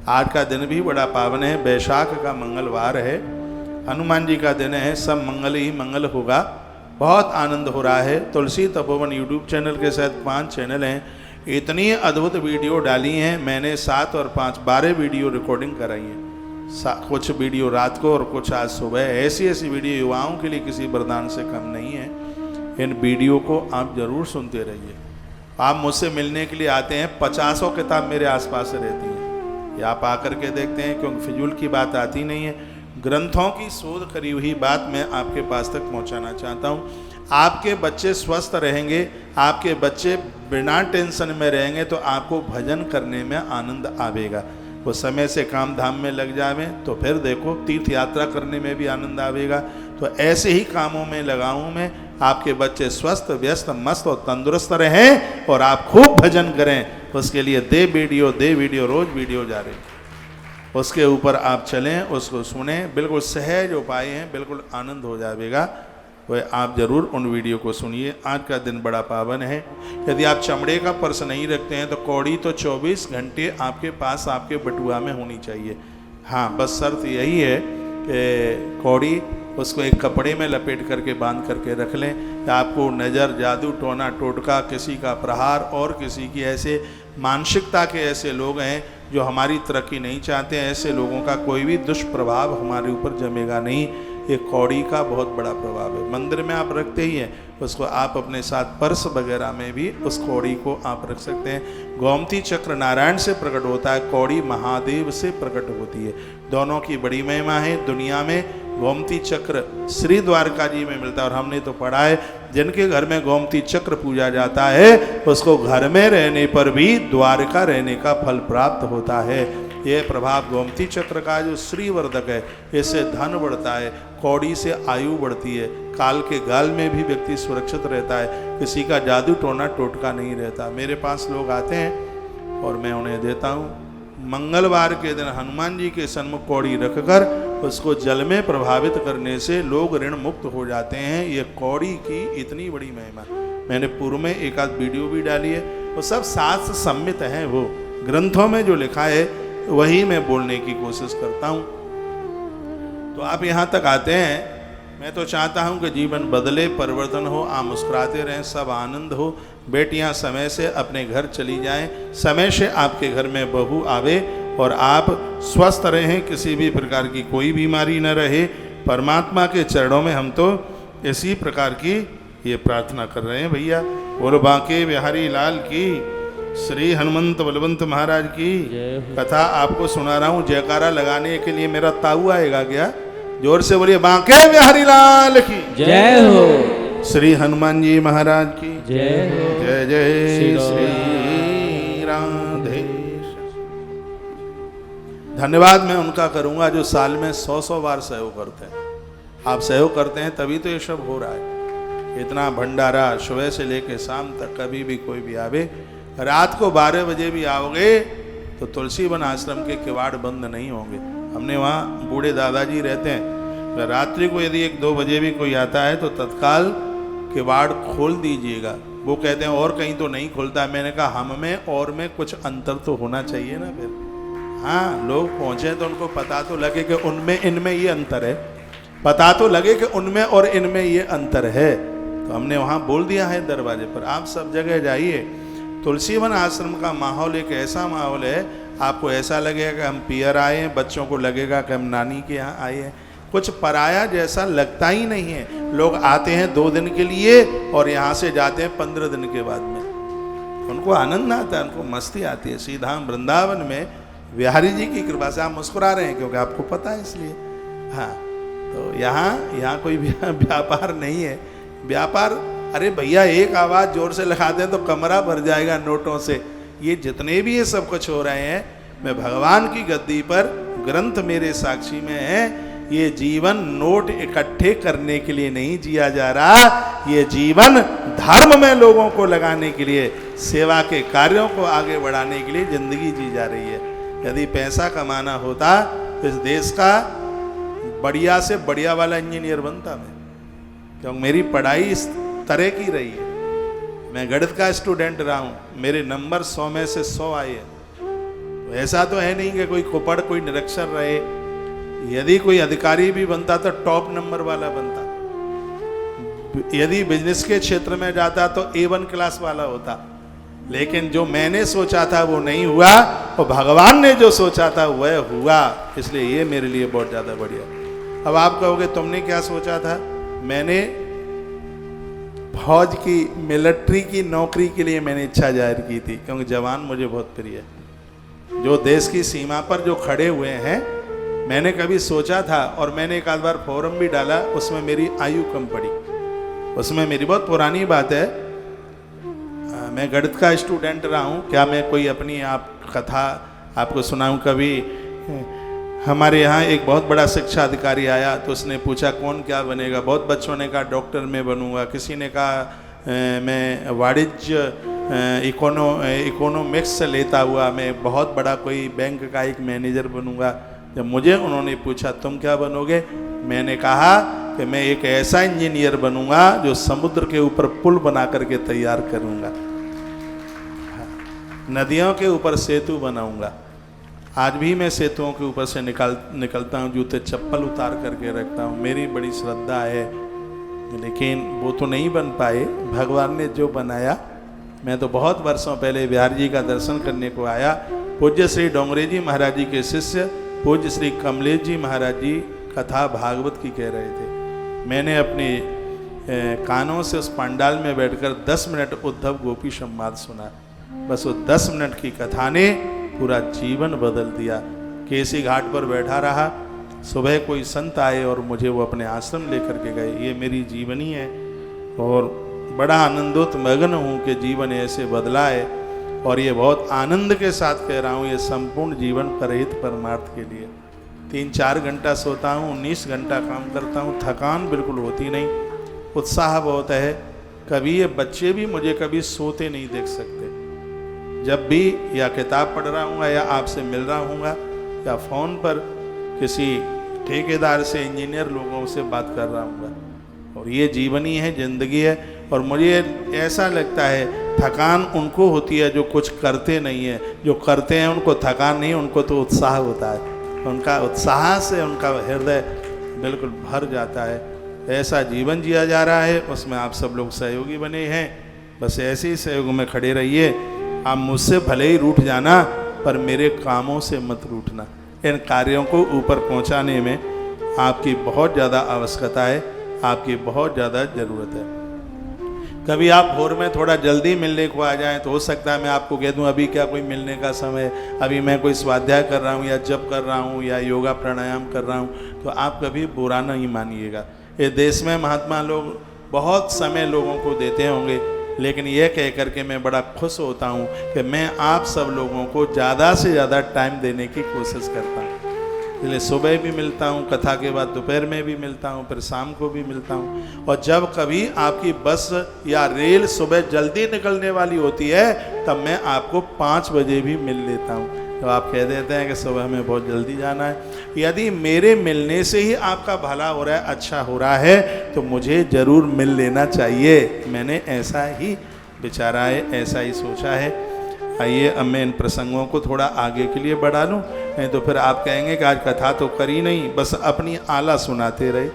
आज का दिन भी बड़ा पावन है, बैसाख का मंगलवार है, हनुमान जी का दिन है, सब मंगल ही मंगल होगा। बहुत आनंद हो रहा है। तुलसी तपोवन यूट्यूब चैनल के साथ 5 चैनल हैं, इतनी अद्भुत वीडियो डाली हैं मैंने, 7 और 5 12 वीडियो रिकॉर्डिंग कराई हैं। कुछ वीडियो रात को और कुछ आज सुबह। ऐसी ऐसी वीडियो युवाओं के लिए किसी वरदान से कम नहीं है। इन वीडियो को आप जरूर सुनते रहिए। आप मुझसे मिलने के लिए आते हैं, 50 किताब मेरे आसपास रहती हैं, या आप आकर के देखते हैं, क्योंकि फिजूल की बात आती नहीं है। ग्रंथों की शोध करी हुई बात मैं आपके पास तक पहुंचाना चाहता हूं। आपके बच्चे स्वस्थ रहेंगे, आपके बच्चे बिना टेंशन में रहेंगे, तो आपको भजन करने में आनंद आवेगा। वो समय से काम धाम में लग जावे तो फिर देखो तीर्थ यात्रा करने में भी आनंद आवेगा। तो ऐसे ही कामों में लगाऊं मैं, आपके बच्चे स्वस्थ व्यस्त मस्त और तंदुरुस्त रहें और आप खूब भजन करें। उसके लिए दे वीडियो रोज वीडियो जा रही, उसके ऊपर आप चलें, उसको सुने, बिल्कुल सहज उपाय हैं, बिल्कुल आनंद हो जाएगा। वह आप जरूर उन वीडियो को सुनिए। आज का दिन बड़ा पावन है। यदि आप चमड़े का पर्स नहीं रखते हैं तो कौड़ी तो 24 घंटे आपके पास आपके बटुआ में होनी चाहिए। हाँ, बस शर्त यही है कि कौड़ी उसको एक कपड़े में लपेट करके बांध करके रख लें। आपको नज़र, जादू, टोना टोटका, किसी का प्रहार और किसी की ऐसे मानसिकता के ऐसे लोग हैं जो हमारी तरक्की नहीं चाहते हैं, ऐसे लोगों का कोई भी दुष्प्रभाव हमारे ऊपर जमेगा नहीं। ये कौड़ी का बहुत बड़ा प्रभाव है। मंदिर में आप रखते ही हैं, उसको आप अपने साथ पर्स वगैरह में भी उस कौड़ी को आप रख सकते हैं। गोमती चक्र नारायण से प्रकट होता है, कौड़ी महादेव से प्रकट होती है। दोनों की बड़ी महिमा है। दुनिया में गोमती चक्र श्री द्वारका जी में मिलता है, और हमने तो पढ़ा है जिनके घर में गोमती चक्र पूजा जाता है उसको घर में रहने पर भी द्वारका रहने का फल प्राप्त होता है। यह प्रभाव गोमती चक्र का जो श्रीवर्धक है, इससे धन बढ़ता है, कौड़ी से आयु बढ़ती है, काल के गाल में भी व्यक्ति सुरक्षित रहता है, किसी का जादू टोना टोटका नहीं रहता। मेरे पास लोग आते हैं और मैं उन्हें देता हूँ। मंगलवार के दिन हनुमान जी के सन्मुख कौड़ी रखकर उसको जल में प्रभावित करने से लोग ऋण मुक्त हो जाते हैं। ये कौड़ी की इतनी बड़ी महिमा, मैंने पूर्व में एक आध वीडियो भी डाली है, वो सब शास्त्र सम्मित हैं, वो ग्रंथों में जो लिखा है वही मैं बोलने की कोशिश करता हूँ। तो आप यहाँ तक आते हैं, मैं तो चाहता हूँ कि जीवन बदले, परिवर्तन हो, आप मुस्कुराते रहें, सब आनंद हो। बेटियाँ समय से अपने घर चली जाएं, समय से आपके घर में बहू आवे और आप स्वस्थ रहें, किसी भी प्रकार की कोई बीमारी न रहे। परमात्मा के चरणों में हम तो इसी प्रकार की ये प्रार्थना कर रहे हैं भैया। बोलो बांके बिहारी लाल की, श्री हनुमंत बलवंत महाराज की। कथा आपको सुना रहा हूँ, जयकारा लगाने के लिए मेरा ताऊ आएगा क्या? जोर से बोलिए बांके बिहारी लाल की जय हो, श्री हनुमान जी महाराज की जय हो, जय जय श्री राधे। धन्यवाद मैं उनका करूंगा जो साल में 100 बार सहयोग करते हैं। आप सहयोग करते हैं तभी तो ये सब हो रहा है। इतना भंडारा सुबह से लेके शाम तक, कभी भी कोई भी आवे, रात को 12 बजे भी आओगे तो तुलसी वन आश्रम के किवाड़ बंद नहीं होंगे। हमने वहाँ बूढ़े दादाजी रहते हैं, रात्रि को यदि 1-2 बजे भी कोई आता है तो तत्काल किवाड़ खोल दीजिएगा। वो कहते हैं और कहीं तो नहीं खुलता। मैंने कहा हम में और में कुछ अंतर तो होना चाहिए ना फिर। हाँ, लोग पहुँचे तो उनको पता तो लगे कि उनमें इनमें ये अंतर है, पता तो लगे कि उनमें और इनमें ये अंतर है। तो हमने वहाँ बोल दिया है दरवाजे पर। आप सब जगह जाइए, तुलसी वन आश्रम का माहौल एक ऐसा माहौल है, आपको ऐसा लगेगा कि हम पियर आए हैं, बच्चों को लगेगा कि हम नानी के यहाँ आए हैं। कुछ पराया जैसा लगता ही नहीं है। लोग आते हैं 2 दिन के लिए और यहाँ से जाते हैं 15 दिन के बाद में। उनको आनंद आता है, उनको मस्ती आती है। सीधा वृंदावन में बिहारी जी की कृपा से आप मुस्कुरा रहे हैं क्योंकि आपको पता है इसलिए। हाँ, तो यहाँ कोई व्यापार नहीं है। व्यापार, अरे भैया एक आवाज़ जोर से लगा दें तो कमरा भर जाएगा नोटों से। ये जितने भी ये सब कुछ हो रहे हैं, मैं भगवान की गद्दी पर, ग्रंथ मेरे साक्षी में है, ये जीवन नोट इकट्ठे करने के लिए नहीं जिया जा रहा। ये जीवन धर्म में लोगों को लगाने के लिए, सेवा के कार्यों को आगे बढ़ाने के लिए जिंदगी जी जा रही है। यदि पैसा कमाना होता तो इस देश का बढ़िया से बढ़िया वाला इंजीनियर बनता मैं, क्योंकि मेरी पढ़ाई इस तरह की रही है। मैं गणित का स्टूडेंट रहा हूँ, मेरे नंबर 100 में से 100 आए हैं। ऐसा तो है नहीं कि कोई कुपड़ कोई निरक्षर रहे। यदि कोई अधिकारी भी बनता तो टॉप नंबर वाला बनता, यदि बिजनेस के क्षेत्र में जाता तो A1 क्लास वाला होता। लेकिन जो मैंने सोचा था वो नहीं हुआ, और भगवान ने जो सोचा था वह हुआ, इसलिए ये मेरे लिए बहुत ज़्यादा बढ़िया। अब आप कहोगे तुमने क्या सोचा था? मैंने फौज की, मिलिट्री की नौकरी के लिए मैंने इच्छा जाहिर की थी, क्योंकि जवान मुझे बहुत प्रिय है। जो देश की सीमा पर जो खड़े हुए हैं, मैंने कभी सोचा था, और मैंने एक आध बार फॉर्म भी डाला, उसमें मेरी आयु कम पड़ी। उसमें मेरी बहुत पुरानी बात है, मैं गणित का स्टूडेंट रहा हूँ। क्या मैं कोई अपनी कथा आपको सुनाऊँ? कभी हमारे यहाँ एक बहुत बड़ा शिक्षा अधिकारी आया, तो उसने पूछा कौन क्या बनेगा। बहुत बच्चों ने कहा डॉक्टर मैं बनूंगा, किसी ने कहा मैं वाणिज्य इकोनॉमिक्स से लेता हुआ मैं बहुत बड़ा कोई बैंक का एक मैनेजर बनूंगा। जब मुझे उन्होंने पूछा तुम क्या बनोगे, मैंने कहा कि मैं एक ऐसा इंजीनियर बनूंगा जो समुद्र के ऊपर पुल बना करके तैयार करूंगा, नदियों के ऊपर सेतु बनाऊंगा। आज भी मैं सेतुओं के ऊपर से निकलता हूँ, जूते चप्पल उतार करके रखता हूँ। मेरी बड़ी श्रद्धा है, लेकिन वो तो नहीं बन पाए। भगवान ने जो बनाया, मैं तो बहुत वर्षों पहले बिहार जी का दर्शन करने को आया। पूज्य श्री डोंगरे जी महाराज जी के शिष्य पूज्य श्री कमलेश जी महाराज जी कथा भागवत की कह रहे थे। मैंने अपने कानों से उस पंडाल में बैठकर 10 मिनट उद्धव गोपी संवाद सुना। बस वो 10 मिनट की कथा ने पूरा जीवन बदल दिया। केसी घाट पर बैठा रहा, सुबह कोई संत आए और मुझे वो अपने आश्रम लेकर के गए। ये मेरी जीवनी है, और बड़ा आनंदोत मग्न हूँ कि जीवन ऐसे बदला है। और ये बहुत आनंद के साथ कह रहा हूँ, ये संपूर्ण जीवन परहित परमार्थ के लिए। 3-4 घंटा सोता हूँ, 19 घंटा काम करता हूँ, थकान बिल्कुल होती नहीं, उत्साह बहुत है। कभी ये बच्चे भी मुझे कभी सोते नहीं देख सकते। जब भी या किताब पढ़ रहा हूँ या आपसे मिल रहा हूँ या फ़ोन पर किसी ठेकेदार से, इंजीनियर लोगों से बात कर रहा हूँ, और ये जीवनी है, ज़िंदगी है। और मुझे ऐसा लगता है थकान उनको होती है जो कुछ करते नहीं है, जो करते हैं उनको थकान नहीं, उनको तो उत्साह होता है। उनका उत्साह से उनका हृदय बिल्कुल भर जाता है। ऐसा जीवन जिया जा रहा है, उसमें आप सब लोग सहयोगी बने हैं। बस ऐसे ही सहयोग में खड़े रहिए। आप मुझसे भले ही रूठ जाना, पर मेरे कामों से मत रूठना। इन कार्यों को ऊपर पहुंचाने में आपकी बहुत ज़्यादा आवश्यकता है, आपकी बहुत ज़्यादा ज़रूरत है। कभी आप भोर में थोड़ा जल्दी मिलने को आ जाएं तो हो सकता है मैं आपको कह दूं अभी क्या कोई मिलने का समय, अभी मैं कोई स्वाध्याय कर रहा हूं या जप कर रहा हूं या योगा प्राणायाम कर रहा हूं, तो आप कभी बुरा नहीं मानिएगा। ये देश में महात्मा लोग बहुत समय लोगों को देते होंगे, लेकिन ये कह करके मैं बड़ा खुश होता हूँ कि मैं आप सब लोगों को ज़्यादा से ज़्यादा टाइम देने की कोशिश करता हूँ। इसलिए सुबह भी मिलता हूँ, कथा के बाद दोपहर में भी मिलता हूँ, फिर शाम को भी मिलता हूँ। और जब कभी आपकी बस या रेल सुबह जल्दी निकलने वाली होती है, तब मैं आपको 5 बजे भी मिल लेता हूँ। तो आप कह देते हैं कि सुबह में बहुत जल्दी जाना है। यदि मेरे मिलने से ही आपका भला हो रहा है, अच्छा हो रहा है, तो मुझे ज़रूर मिल लेना चाहिए। मैंने ऐसा ही विचारा है, ऐसा ही सोचा है। आइए अब मैं इन प्रसंगों को थोड़ा आगे के लिए बढ़ा लूँ, नहीं तो फिर आप कहेंगे कि आज कथा तो करी नहीं, बस अपनी आला सुनाते रहे।